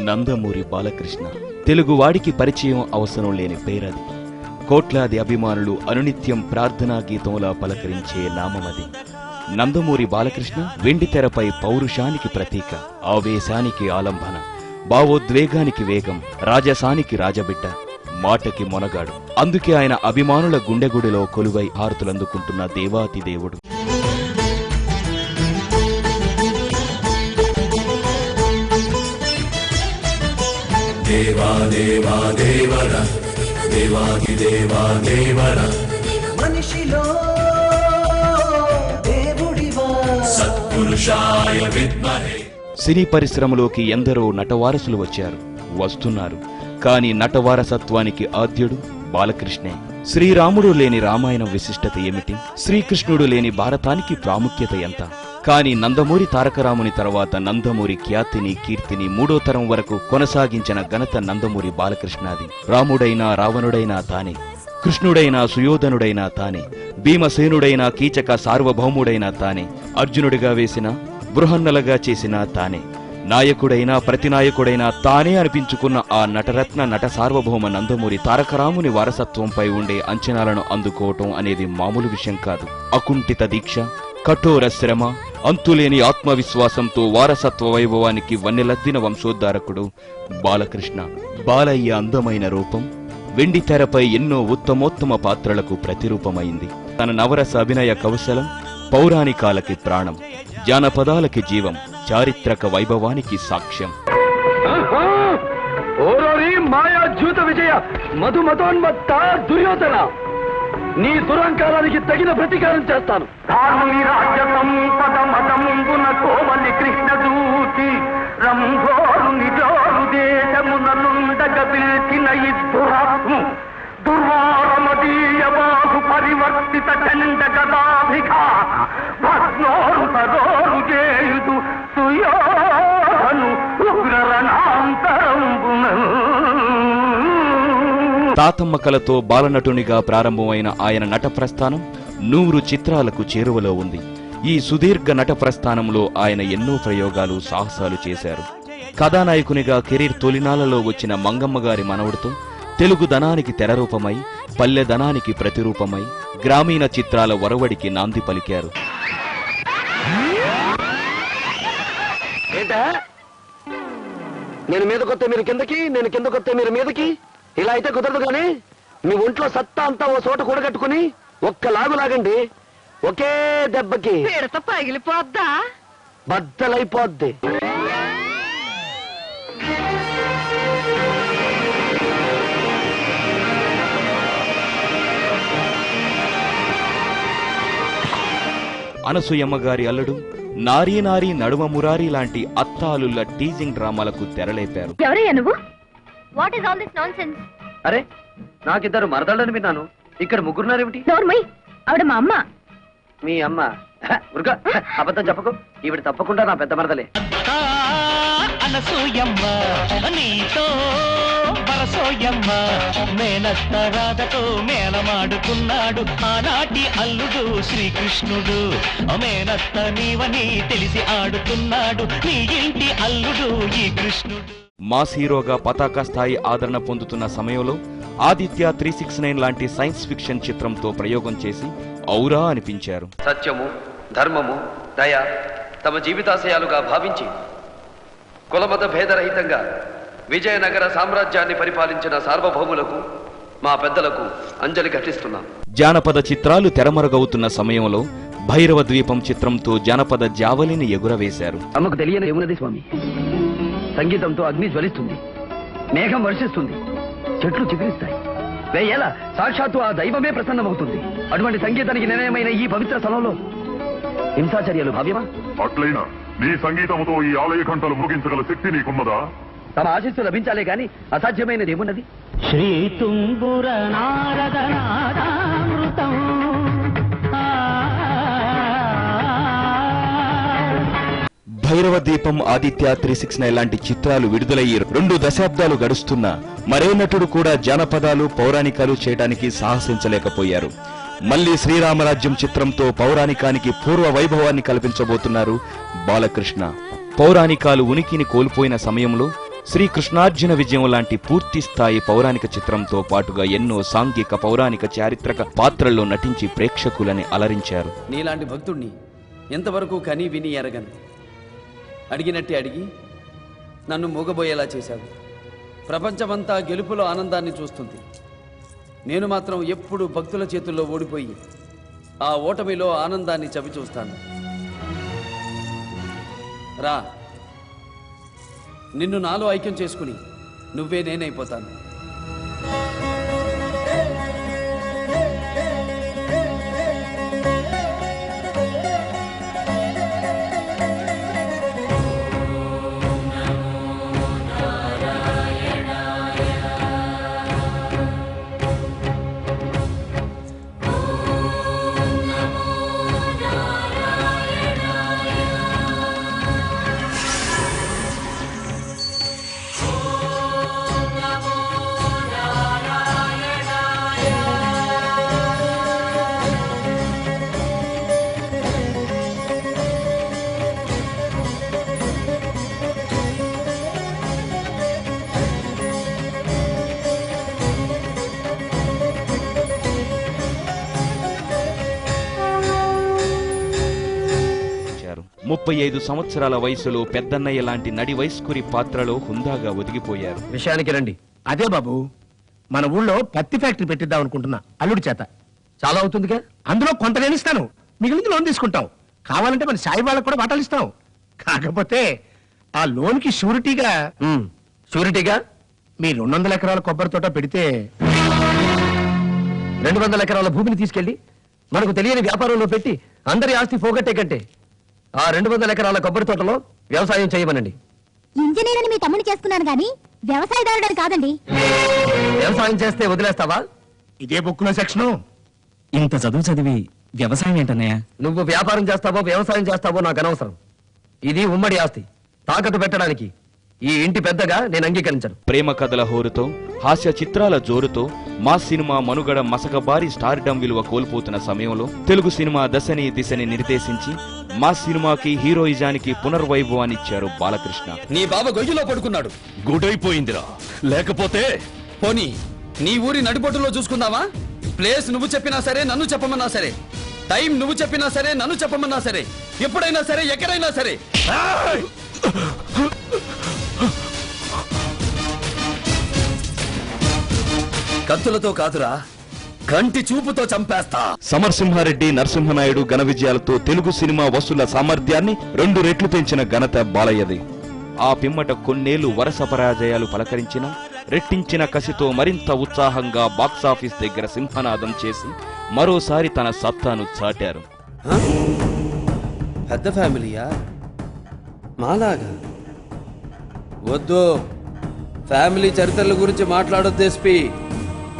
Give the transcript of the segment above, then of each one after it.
నందమూరి బాలకృష్ణ తెలుగువాడికి పరిచయం అవసరం లేని పేరది. కోట్లాది అభిమానులు అనునిత్యం ప్రార్థనా గీతంలా పలకరించే నామమది. నందమూరి బాలకృష్ణ వెండితెరపై పౌరుషానికి ప్రతీక, ఆవేశానికి ఆలంబన, భావోద్వేగానికి వేగం, రాజసానికి రాజబిడ్డ, మాటకి మొనగాడు. అందుకే ఆయన అభిమానుల గుండెగుడిలో కొలువై హారతులందుకుంటున్న దేవాతి దేవుడు. దేవా దేవా దేవర దేవాది దేవా దేవర మనిషిలో దేవుడివా సత్పురుషాయ విద్మహే. సినీ పరిశ్రమలోకి ఎందరో నటవారసులు వచ్చారు, వస్తున్నారు. కానీ నటవారసత్వానికి ఆద్యుడు బాలకృష్ణే. శ్రీరాముడు లేని రామాయణం విశిష్టత ఏమిటి? శ్రీకృష్ణుడు లేని భారతానికి ప్రాముఖ్యత ఎంత? కానీ నందమూరి తారకరాముని తర్వాత నందమూరి ఖ్యాతిని, కీర్తిని మూడో తరం వరకు కొనసాగించిన ఘనత నందమూరి బాలకృష్ణది. రాముడైనా రావణుడైనా తానే, కృష్ణుడైనా సుయోధనుడైనా తానే, భీమసేనుడైనా కీచక సార్వభౌముడైనా తానే, అర్జునుడిగా వేసిన బృహన్నలగా చేసినా తానే, నాయకుడైనా ప్రతినాయకుడైనా తానే అనిపించుకున్న ఆ నటరత్న నట సార్వభౌమ నందమూరి తారకరాముని వారసత్వంపై ఉండే అంచనాలను అందుకోవటం అనేది మామూలు విషయం కాదు. అకుంఠిత దీక్ష, కఠోర శ్రమ, అంతులేని ఆత్మవిశ్వాసంతో వారసత్వ వైభవానికి వన్నెలద్దిన వంశోద్ధారకుడు బాలకృష్ణ. బాలయ్య అందమైన రూపం వెండి తెరపై ఎన్నో ఉత్తమోత్తమ పాత్రలకు ప్రతిరూపమైంది. తన నవరస అభినయ కౌశలం పౌరాణికాలకి ప్రాణం, జానపదాలకి జీవం, చారిత్రక వైభవానికి సాక్ష్యం. మాయా జ్యూత విజయ మధుమతోన్మత్త దుర్యోధన, నీ దురంకారానికి తగిన ప్రతీకారం చేస్తాను. కోమలి కృష్ణ దూతి రంభోరు నిజోరు దేశమునండగ పిలిచిన ఇద్దురాత్ము దుర్వారమదీయ బాహు పరివర్తిత చండ గదాభిఘాత భస్నోరు తరోరు చేయుదు సుయోను ఉగ్రరణాంతరంబున. తాతమ్మ కలతో బాలనటునిగా ప్రారంభమైన ఆయన నట ప్రస్థానం 100 చిత్రాలకు చేరువలో ఉంది. ఈ సుదీర్ఘ నట ప్రస్థానంలో ఆయన ఎన్నో ప్రయోగాలు, సాహసాలు చేశారు. కథానాయకునిగా కెరీర్ తొలినాళ్లలో వచ్చిన మంగమ్మగారి మనవడితో తెలుగుదనానికి తెరరూపమై, పల్లెదనానికి ప్రతిరూపమై, గ్రామీణ చిత్రాల వరవడికి నాంది పలికారు. నేను మీదకొస్తే మీరు కిందకి, నేను కిందకొస్తే మీరు మీదకి, ఇలా అయితే కుదరదు. కానీ మీ ఒంట్లో సత్తా అంతా ఓ చోట కూడగట్టుకుని ఒక్క లాగు లాగండి. ఒకే దెబ్బకి పగిలిపోద్దా, బద్దలైపోద్ది. అనసూయమ్మగారి అల్లుడు, నారీ నారీ నడుమ మురారి లాంటి అత్తాలుల టీజింగ్ డ్రామాలకు తెరలేపారు. ఎవరయ్యా నువ్వు? What is all this nonsense? అరే, నాకిద్దరు మరదళ్ళని విన్నాను, ఇక్కడ ముగ్గురున్నారేమిటి? నోర్మై, ఆవిడ మా అమ్మ. మీ అమ్మ? ఉరుగా, అబద్ధం చెప్పకు. ఈవిడ తప్పకుండా నా పెద్ద మరదలే. అనసూయమ్మ నీతో వరసోయమ్మ, మేనత్త రాధతో మేనమాడుకున్నాడు ఆనాటి అల్లుడు శ్రీకృష్ణుడు. మేనత్త నీవని తెలిసి ఆడుతున్నాడు నీ ఇంటి అల్లుడు ఈ కృష్ణుడు. మాస్ హీరోగా పతాక స్థాయి ఆదరణ పొందుతున్న సమయంలో ఆదిత్య 369 లాంటి సైన్స్ ఫిక్షన్ చిత్రంతో ప్రయోగం చేసి ఔరా అనిపించారు. సత్యము, ధర్మము, దయ తమ జీవితాశయాలుగా భావించి కులమత భేదరహితంగా విజయనగర సామ్రాజ్యాన్ని పరిపాలించిన సార్వభౌములకు, మా పెద్దలకు అంజలి ఘటిస్తున్నాం. జానపద చిత్రాలు తెరమరుగవుతున్న సమయంలో భైరవ ద్వీపం చిత్రంతో జానపద జావలిని ఎగురవేశారు. అమ్మకు తెలియని ఏమున్నది స్వామి? సంగీతంతో అగ్ని జ్వలిస్తుంది, మేఘం వర్షిస్తుంది, చెట్లు చిగురిస్తాయి, వేయేళ సాక్షాత్తు ఆ దైవమే ప్రసన్నమవుతుంది. అటువంటి సంగీతానికి నిర్ణయమైన ఈ పవిత్ర స్థలంలో హింసాచర్యలు భావ్యమా? అట్లయినా నీ సంగీతముతో ఈ ఆలయ ఘంటలు ముగించగల శక్తి నీకున్నదా? తమ ఆశీస్సు లభించాలే గాని అసాధ్యమైనది ఏమున్నది? శ్రీ తుంబుర నారదనాదామృతం భైరవ దీపం, ఆదిత్య 369 లాంటి చిత్రాలు విడుదలయ్యి 2 దశాబ్దాలు గడుస్తున్నా మరే నటుడు కూడా జానపదాలు, పౌరాణికాలు చేయడానికి సాహసించలేకపోయారు. మళ్లీ శ్రీరామరాజ్యం చిత్రంతో పౌరాణికానికి పూర్వ వైభవాన్ని కల్పించబోతున్నారు బాలకృష్ణ. పౌరాణికాలు ఉనికిని కోల్పోయిన సమయంలో శ్రీకృష్ణార్జున విజయం లాంటి పూర్తి స్థాయి పౌరాణిక చిత్రంతో పాటుగా ఎన్నో సాంఘిక పౌరాణిక చారిత్రక పాత్రల్లో నటించి ప్రేక్షకులని అలరించారు. నీలాంటి భక్తుణ్ణి ఎంతవరకు కని విని ఎరగను. అడిగినట్టే అడిగి నన్ను మూగబోయేలా చేశావు. ప్రపంచమంతా గెలుపులో ఆనందాన్ని చూస్తుంది. నేను మాత్రం ఎప్పుడు భక్తుల చేతుల్లో ఓడిపోయి ఆ ఓటమిలో ఆనందాన్ని చవి చూస్తాను. రా, నిన్ను నాలో ఐక్యం చేసుకుని నువ్వే నేనైపోతాను. ముప్పై 35 సంవత్సరాల వయసులో పెద్దన్నయ్య లాంటి నడి వయస్కురి పాత్రలో హుందాగా ఒదిగిపోయారు. విషయానికి రండి. అదే బాబు, మన ఊళ్ళో పత్తి ఫ్యాక్టరీ పెట్టిద్దాం అనుకుంటున్నా అల్లుడి చేత. చాలా అవుతుందిగా. అందులో కొంత నేను ఇస్తాను, మిగిలింది లోన్ తీసుకుంటాం. కావాలంటే మన సాయి వాళ్ళకు కూడా వాటాలు ఇస్తాం. కాకపోతే ఆ లోన్ కి షూరిటీగా షూరిటీగా మీ 200 ఎకరాల కొబ్బరి తోట పెడితే 200 ఎకరాల భూమిని తీసుకెళ్లి మనకు తెలియని వ్యాపారంలో పెట్టి అందరి ఆస్తి పోగొట్టే కంటే ఆ 200 ఎకరాల కొబ్బరి తోటలో వ్యవసాయం చేయమనండి. ఇంజనీర్ అని మీ తమ్ముని చేసుకున్నాను గాని వ్యవసాయదారుడని కాదండి. వ్యవసాయం చేస్తే వదిలేస్తావా? ఇదే బుక్ లో సెక్షను. ఇంత చదువు చదివి వ్యవసాయం ఏంటన్నయ్య? నువ్వు వ్యాపారం చేస్తావో వ్యవసాయం చేస్తావో నాకు అనవసరం. ఇది ఉమ్మడి ఆస్తి. తాకట్టు పెట్టడానికి ఈ ఇంటి పెద్దగా నేను అంగీకరించను. ప్రేమ కథల హోరుతో, హాస్య చిత్రాల జోరుతో మా సినిమా మనుగడ మసకబారి స్టార్డమ్ విలువ కోల్పోతున్న సమయంలో తెలుగు సినిమా దశని దిశని నిర్దేశించి మా సినిమాకి హీరోయిజానికి పునర్వైభవాన్నిచ్చారు బాలకృష్ణ. నీ బావ గొయ్యిలో పడుకున్నాడు. గుడైపోయిందిరా. లేకపోతే పోనీ నీ ఊరి నడిబొట్టులో చూసుకుందావా? ప్లేస్ నువ్వు చెప్పినా సరే, నన్ను చెప్పమన్నా సరే, టైం నువ్వు చెప్పినా సరే, నన్ను చెప్పమన్నా సరే, ఎప్పుడైనా సరే, ఎక్కడైనా సరే. కత్తులతో కాదురా, కంటి చూపుతో చంపేస్తా. సమర్సింహారెడ్డి, నరసింహనాయుడు ఘన విజయాలతో తెలుగు సినిమా వసూళ్ల సామర్థ్యాన్ని 2 రెట్లు పెంచిన ఘనత బాలయ్యది. ఆ పిమ్మట కొన్నేళ్లు వరుస పరాజయాలు పలకరించిన రెట్టించిన కసితో మరింత ఉత్సాహంగా బాక్సాఫీస్ దగ్గర సింహనాదం చేసి మరోసారి తన సత్తాను చాటారు. పెద్ద ఫ్యామిలీయా? మాలాగా వద్దు. ఫ్యామిలీ చరిత్రల గురించి మాట్లాడొద్దు ఎస్పీ.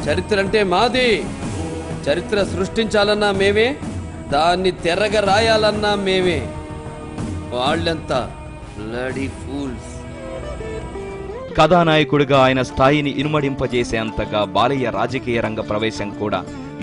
చరిత్ర అంటే మాది. చరిత్ర సృష్టించాలన్నా మేమే, దాన్ని తెరగ రాయాలన్నా మేమే. వాళ్ళంతా బ్లడీ ఫూల్స్. కథానాయకుడిగా ఆయన స్థాయిని ఇనుమడింపజేసేంతగా బాలయ్య రాజకీయ రంగ ప్రవేశం కూడా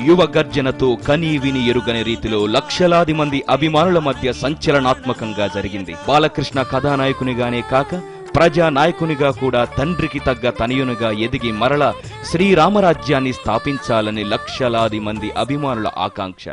యువ గర్జనతో కనీ విని ఎరుగని రీతిలో లక్షలాది మంది అభిమానుల మధ్య సంచలనాత్మకంగా జరిగింది. బాలకృష్ణ కథానాయకునిగానే కాక ప్రజా నాయకునిగా కూడా తండ్రికి తగ్గ తనయునిగా ఎదిగి మరల శ్రీరామరాజ్యాన్ని స్థాపించాలని లక్షలాది మంది అభిమానుల ఆకాంక్ష.